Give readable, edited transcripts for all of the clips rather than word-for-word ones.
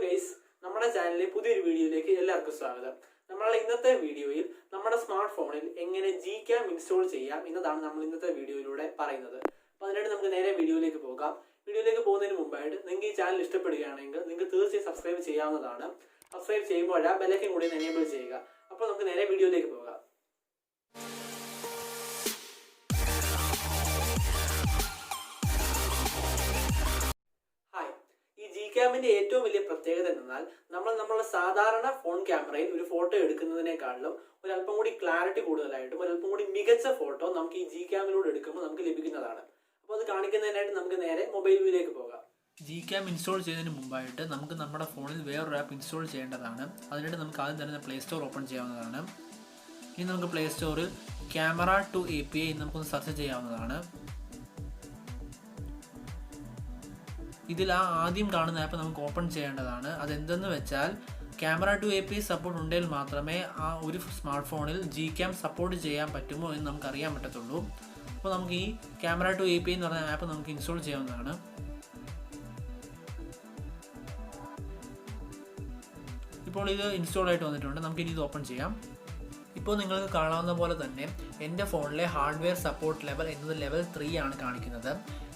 Guys, നമ്മുടെ ചാനലിലെ പുതിയൊരു വീഡിയോയിലേക്ക് എല്ലാവർക്കും സ്വാഗതം. നമ്മളുടെ ഇന്നത്തെ വീഡിയോയിൽ നമ്മുടെ സ്മാർട്ട് ഫോണിൽ എങ്ങനെ Gcam ഇൻസ്റ്റാൾ ചെയ്യാം എന്നതാണ് നമ്മൾ ഇന്നത്തെ വീഡിയോയിലൂടെ പറയുന്നത്. അപ്പോൾ അതിനായിട്ട് നമുക്ക് നേരെ വീഡിയോയിലേക്ക് പോകാം. വീഡിയോയിലേക്ക് പോകുന്നതിന് മുമ്പായിട്ട് നിങ്ങൾക്ക് ഈ ചാനൽ ഇഷ്ടപ്പെടുകയാണെങ്കിൽ നിങ്ങൾക്ക് തീർച്ചയായും സബ്സ്ക്രൈബ് ചെയ്യാവുന്നതാണ്. സബ്സ്ക്രൈബ് ചെയ്യുമ്പോൾ ആ ബെല്ലൈക്കൻ കൂടി എനേബിൾ ചെയ്യുക. അപ്പോൾ നമുക്ക് നേരെ വീഡിയോയിലേക്ക് പോകാം. Gcamന്റെ ഏറ്റവും വലിയ പ്രത്യേകത എന്നാൽ നമ്മളുടെ സാധാരണ ഫോൺ ക്യാമറയിൽ ഒരു ഫോട്ടോ എടുക്കുന്നതിനേക്കാളും ഒരല്പം കൂടി ക്ലാരിറ്റി കൂടുതലായിട്ടും ഒരല്പം കൂടി മികച്ച ഫോട്ടോ നമുക്ക് ഈ Gcamലൂടെ എടുക്കുമ്പോൾ നമുക്ക് ലഭിക്കുന്നതാണ്. അപ്പോൾ അത് കാണിക്കുന്നതിനായിട്ട് നമുക്ക് നേരെ മൊബൈൽ വ്യൂയിലേക്ക് പോകാം. Gcam ഇൻസ്റ്റാൾ ചെയ്യുന്നതിന് മുമ്പായിട്ട് നമുക്ക് നമ്മുടെ ഫോണിൽ വേറൊരു ആപ്പ് ഇൻസ്റ്റാൾ ചെയ്യേണ്ടതാണ്. അതിനായിട്ട് നമുക്ക് ആദ്യം തന്നെ പ്ലേ സ്റ്റോർ ഓപ്പൺ ചെയ്യാവുന്നതാണ്. ഇനി നമുക്ക് പ്ലേ സ്റ്റോറിൽ ക്യാമറ ടു API നമുക്കൊന്ന് സെർച്ച് ചെയ്യാവുന്നതാണ്. ഇതിൽ ആദ്യം കാണുന്ന ആപ്പ് നമുക്ക് ഓപ്പൺ ചെയ്യേണ്ടതാണ്. അതെന്തെന്ന് വെച്ചാൽ ക്യാമറ ടു API സപ്പോർട്ട് ഉണ്ടെങ്കിൽ മാത്രമേ ആ ഒരു സ്മാർട്ട് ഫോണിൽ Gcam സപ്പോർട്ട് ചെയ്യാൻ പറ്റുമോ എന്ന് നമുക്ക് അറിയാൻ പറ്റത്തുള്ളൂ. അപ്പോൾ നമുക്ക് ഈ ക്യാമറ ടു API എന്ന് പറഞ്ഞ ആപ്പ് നമുക്ക് ഇൻസ്റ്റാൾ ചെയ്യാവുന്നതാണ്. ഇപ്പോൾ ഇത് ഇൻസ്റ്റാൾ ആയിട്ട് വന്നിട്ടുണ്ട്. നമുക്കിനി ഇത് ഓപ്പൺ ചെയ്യാം. ഇപ്പോൾ നിങ്ങൾക്ക് കാണാവുന്ന പോലെ തന്നെ എൻ്റെ ഫോണിലെ ഹാർഡ്വെയർ സപ്പോർട്ട് ലെവൽ എന്നത് ലെവൽ 3 ആണ് കാണിക്കുന്നത്.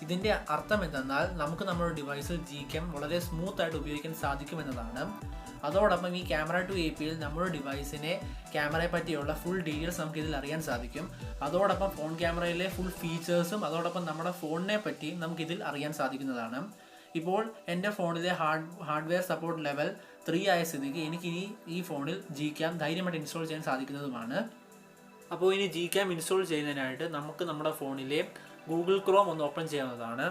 ഇതിൻ്റെ അർത്ഥം എന്തെന്നാൽ നമുക്ക് നമ്മുടെ ഡിവൈസിൽ Gcam വളരെ സ്മൂത്ത് ആയിട്ട് ഉപയോഗിക്കാൻ സാധിക്കുമെന്നതാണ്. അതോടൊപ്പം ഈ ക്യാമറ ടു APIയിൽ നമ്മുടെ ഡിവൈസിനെ ക്യാമറയെ പറ്റിയുള്ള ഫുൾ ഡീറ്റെയിൽസ് നമുക്ക് ഇതിൽ അറിയാൻ സാധിക്കും. അതോടൊപ്പം ഫോൺ ക്യാമറയിലെ ഫുൾ ഫീച്ചേഴ്സും അതോടൊപ്പം നമ്മുടെ ഫോണിനെ പറ്റി നമുക്കിതിൽ അറിയാൻ സാധിക്കുന്നതാണ്. ഇപ്പോൾ എൻ്റെ ഫോണിലെ ഹാർഡ്വെയർ സപ്പോർട്ട് ലെവൽ 3 ആയ സ്ഥിതിക്ക് എനിക്കിനി ഈ ഫോണിൽ Gcam ധൈര്യമായിട്ട് ഇൻസ്റ്റാൾ ചെയ്യാൻ സാധിക്കുന്നതുമാണ്. അപ്പോൾ ഇനി Gcam ഇൻസ്റ്റാൾ ചെയ്യുന്നതിനായിട്ട് നമുക്ക് നമ്മുടെ ഫോണിലെ ഗൂഗിൾ ക്രോം ഒന്ന് ഓപ്പൺ ചെയ്യാവുന്നതാണ്.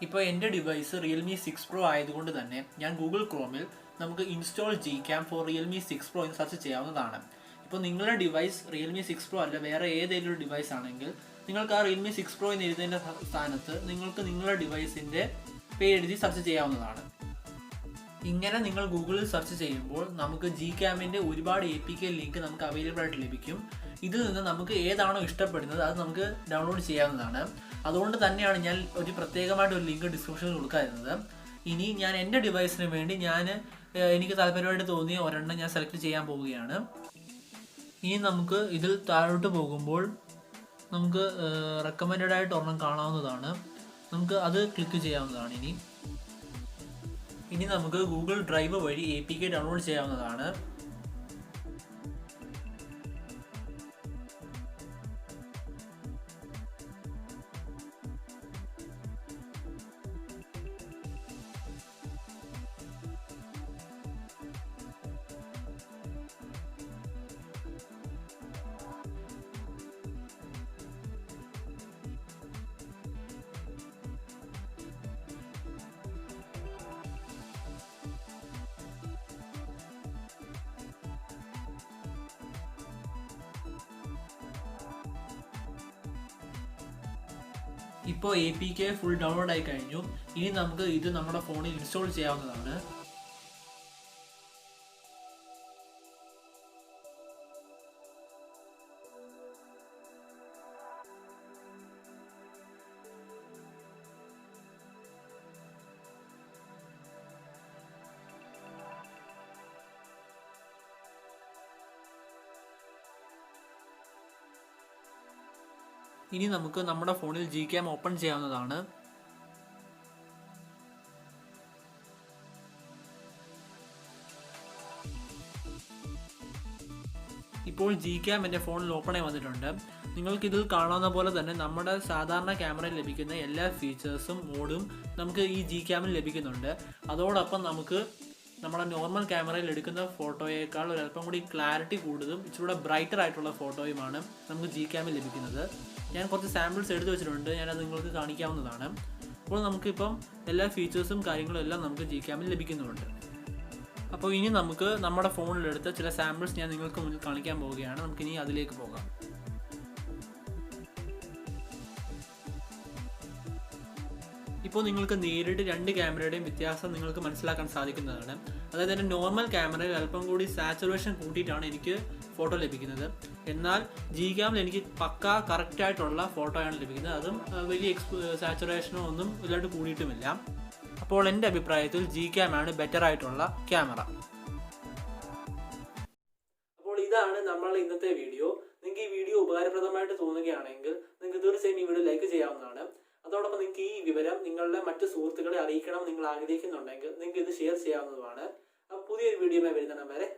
ഇപ്പോൾ എൻ്റെ ഡിവൈസ് Realme 6 Pro ആയതുകൊണ്ട് തന്നെ ഞാൻ ഗൂഗിൾ ക്രോമിൽ നമുക്ക് install Gcam for Realme 6 Pro എന്ന് സെർച്ച് ചെയ്യാവുന്നതാണ്. ഇപ്പോൾ നിങ്ങളുടെ ഡിവൈസ് Realme 6 Pro അല്ല വേറെ ഏതെങ്കിലും ഒരു ഡിവൈസ് ആണെങ്കിൽ നിങ്ങൾക്ക് ആ Realme 6 Pro എന്ന് എഴുതുന്നതിൻ്റെ സ്ഥാനത്ത് നിങ്ങൾക്ക് നിങ്ങളുടെ ഡിവൈസിൻ്റെ പേരെഴുതി സെർച്ച് ചെയ്യാവുന്നതാണ്. ഇങ്ങനെ നിങ്ങൾ ഗൂഗിളിൽ സെർച്ച് ചെയ്യുമ്പോൾ നമുക്ക് Gcamന്റെ ഒരുപാട് APK ലിങ്ക് നമുക്ക് അവൈലബിൾ ആയിട്ട് ലഭിക്കും. ഇതിൽ നിന്ന് നമുക്ക് ഏതാണോ ഇഷ്ടപ്പെടുന്നത് അത് നമുക്ക് ഡൗൺലോഡ് ചെയ്യാവുന്നതാണ്. അതുകൊണ്ട് തന്നെയാണ് ഞാൻ ഒരു പ്രത്യേകമായിട്ട് ഒരു ലിങ്ക് ഡിസ്ക്രിപ്ഷനിൽ കൊടുക്കാതിരുന്നത്. ഇനി ഞാൻ എൻ്റെ ഡിവൈസിന് വേണ്ടി എനിക്ക് താല്പര്യമായിട്ട് തോന്നിയ ഒരെണ്ണം ഞാൻ സെലക്ട് ചെയ്യാൻ പോവുകയാണ്. ഇനി നമുക്ക് ഇതിൽ താഴോട്ട് പോകുമ്പോൾ നമുക്ക് റെക്കമെൻഡഡ് ആയിട്ട് ഒരെണ്ണം കാണാവുന്നതാണ്. നമുക്ക് അത് ക്ലിക്ക് ചെയ്യാവുന്നതാണ്. ഇനി നമുക്ക് ഗൂഗിൾ ഡ്രൈവ് വഴി APK ഡൗൺലോഡ് ചെയ്യാവുന്നതാണ്. ഇപ്പോൾ APK ഫുൾ ഡൗൺലോഡ് ആയി കഴിഞ്ഞു. ഇനി നമുക്ക് ഇത് നമ്മുടെ ഫോണിൽ ഇൻസ്റ്റാൾ ചെയ്യാവുന്നതാണ്. ഇനി നമുക്ക് നമ്മുടെ ഫോണിൽ Gcam ഓപ്പൺ ചെയ്യാവുന്നതാണ്. ഇപ്പോൾ Gcam എൻ്റെ ഫോണിൽ ഓപ്പണായി വന്നിട്ടുണ്ട്. നിങ്ങൾക്കിതിൽ കാണാവുന്ന പോലെ തന്നെ നമ്മുടെ സാധാരണ ക്യാമറയിൽ ലഭിക്കുന്ന എല്ലാ ഫീച്ചേഴ്സും മോഡും നമുക്ക് ഈ Gcamൽ ലഭിക്കുന്നുണ്ട്. അതോടൊപ്പം നമുക്ക് നമ്മുടെ നോർമൽ ക്യാമറയിൽ എടുക്കുന്ന ഫോട്ടോയേക്കാൾ ഒരല്പം കൂടി ക്ലാരിറ്റി കൂടുതലും ഇച്ചിരി ബ്രൈറ്റർ ആയിട്ടുള്ള ഫോട്ടോയുമാണ് നമുക്ക് Gcamൽ ലഭിക്കുന്നത്. ഞാൻ കുറച്ച് സാമ്പിൾസ് എടുത്തു വെച്ചിട്ടുണ്ട്. ഞാനത് നിങ്ങൾക്ക് കാണിക്കാവുന്നതാണ്. അപ്പോൾ നമുക്കിപ്പം എല്ലാ ഫീച്ചേഴ്സും കാര്യങ്ങളും എല്ലാം നമുക്ക് Gcamൽ ലഭിക്കുന്നുണ്ട്. അപ്പോൾ ഇനി നമുക്ക് നമ്മുടെ ഫോണിലെടുത്ത ചില സാമ്പിൾസ് ഞാൻ നിങ്ങൾക്ക് മുന്നിൽ കാണിക്കാൻ പോവുകയാണ്. നമുക്കിനി അതിലേക്ക് പോകാം. ഇപ്പോൾ നിങ്ങൾക്ക് നേരിട്ട് രണ്ട് ക്യാമറയുടെയും വ്യത്യാസം നിങ്ങൾക്ക് മനസ്സിലാക്കാൻ സാധിക്കുന്നതാണ്. അതായത് എൻ്റെ നോർമൽ ക്യാമറയിൽ അല്പം കൂടി സാച്ചുറേഷൻ കൂട്ടിയിട്ടാണ് എനിക്ക് ഫോട്ടോ ലഭിക്കുന്നത്. എന്നാൽ Gcamൽ എനിക്ക് പക്കാ കറക്റ്റായിട്ടുള്ള ഫോട്ടോയാണ് ലഭിക്കുന്നത്. അതും വലിയ സാച്ചുറേഷനോ ഒന്നും ഇല്ലാണ്ട് കൂടിയിട്ടുമില്ല. അപ്പോൾ എൻ്റെ അഭിപ്രായത്തിൽ Gcam ആണ് ബെറ്റർ ആയിട്ടുള്ള ക്യാമറ. അപ്പോൾ ഇതാണ് നമ്മളുടെ ഇന്നത്തെ വീഡിയോ. നിങ്ങൾക്ക് ഈ വീഡിയോ ഉപകാരപ്രദമായിട്ട് തോന്നുകയാണെങ്കിൽ നിങ്ങൾക്ക് തീർച്ചയായും ഈ വീഡിയോ ലൈക്ക് ചെയ്യാവുന്നതാണ്. അതോടൊപ്പം നിങ്ങൾക്ക് ഈ വിവരം നിങ്ങളുടെ മറ്റു സുഹൃത്തുക്കളെ അറിയിക്കണം നിങ്ങൾ ആഗ്രഹിക്കുന്നുണ്ടെങ്കിൽ നിങ്ങൾക്ക് ഇത് ഷെയർ ചെയ്യാവുന്നതുമാണ്. അപ്പോൾ പുതിയൊരു വീഡിയോയുമായി വരുന്നിടം വരെ